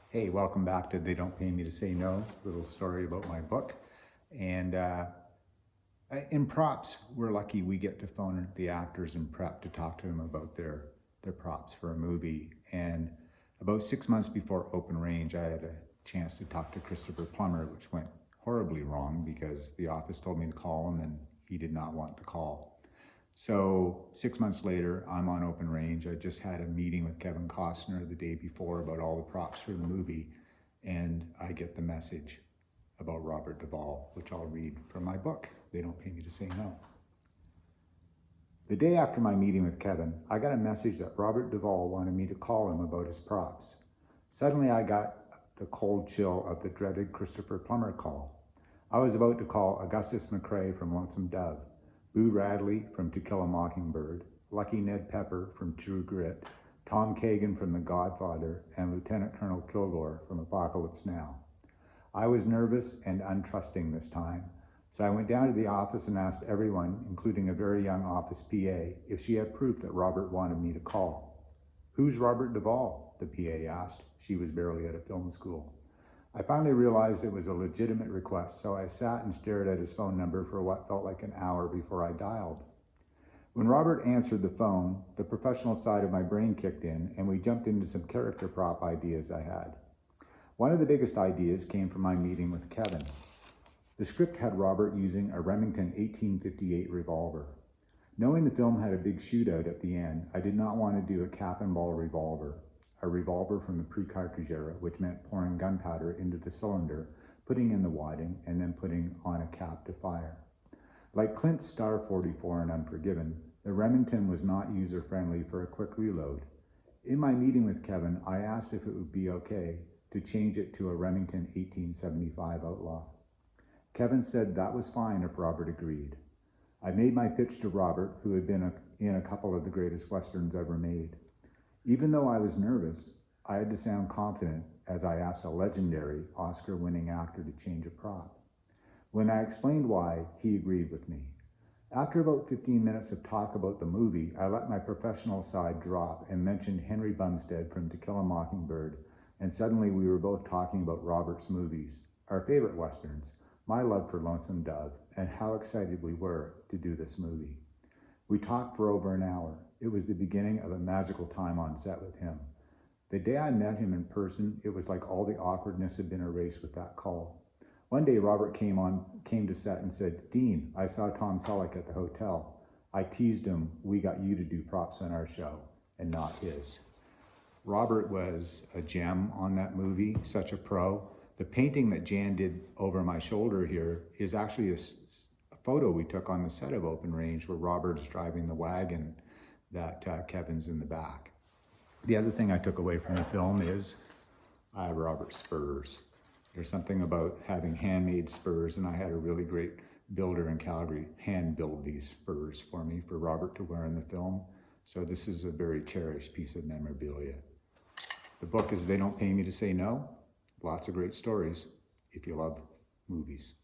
Hey, welcome back to They Don't Pay Me to Say No, little story about my book. And in props, we're lucky we get to phone the actors in prep to talk to them about their props for a movie. And about 6 months before open range, I had a chance to talk to Christopher Plummer, which went horribly wrong because the office told me to call him and he did not want the call. So 6 months later, I'm on open range. I just had a meeting with Kevin Costner the day before about all the props for the movie, and I get the message about Robert Duvall, which I'll read from my book, They Don't Pay Me to Say No. The day after my meeting with Kevin, I got a message that Robert Duvall wanted me to call him about his props. Suddenly I got the cold chill of the dreaded Christopher Plummer call. I was about to call Augustus McCrae from Lonesome Dove, Boo Radley from To Kill a Mockingbird, Lucky Ned Pepper from True Grit, Tom Kagan from The Godfather, and Lieutenant Colonel Kilgore from Apocalypse Now. I was nervous and untrusting this time, so I went down to the office and asked everyone, including a very young office PA, if she had proof that Robert wanted me to call. "Who's Robert Duvall?" the PA asked. She was barely out of film school. I finally realized it was a legitimate request, so I sat and stared at his phone number for what felt like an hour before I dialed. When Robert answered the phone, the professional side of my brain kicked in, and we jumped into some character prop ideas I had. One of the biggest ideas came from my meeting with Kevin. The script had Robert using a Remington 1858 revolver. Knowing the film had a big shootout at the end, I did not want to do a cap and ball revolver, a revolver from the pre-cartridge era, which meant pouring gunpowder into the cylinder, putting in the wadding, and then putting on a cap to fire. Like Clint's Star 44 in Unforgiven, the Remington was not user-friendly for a quick reload. In my meeting with Kevin, I asked if it would be okay to change it to a Remington 1875 Outlaw. Kevin said that was fine if Robert agreed. I made my pitch to Robert, who had been in a couple of the greatest Westerns ever made. Even though I was nervous, I had to sound confident as I asked a legendary Oscar-winning actor to change a prop. When I explained why, he agreed with me. After about 15 minutes of talk about the movie, I let my professional side drop and mentioned Henry Bumstead from To Kill a Mockingbird, and suddenly we were both talking about Robert's movies, our favorite Westerns, my love for Lonesome Dove, and how excited we were to do this movie. We talked for over an hour. It was the beginning of a magical time on set with him. The day I met him in person, it was like all the awkwardness had been erased with that call. One day, Robert came to set and said, "Dean, I saw Tom Selleck at the hotel. I teased him, we got you to do props on our show, and not his." Robert was a gem on that movie, such a pro. The painting that Jan did over my shoulder here is actually a photo we took on the set of Open Range where Robert is driving the wagon that Kevin's in the back. The other thing I took away from the film is I have Robert's spurs. There's something about having handmade spurs, and I had a really great builder in Calgary hand build these spurs for me for Robert to wear in the film. So this is a very cherished piece of memorabilia. The book is They Don't Pay Me to Say No. Lots of great stories if you love movies.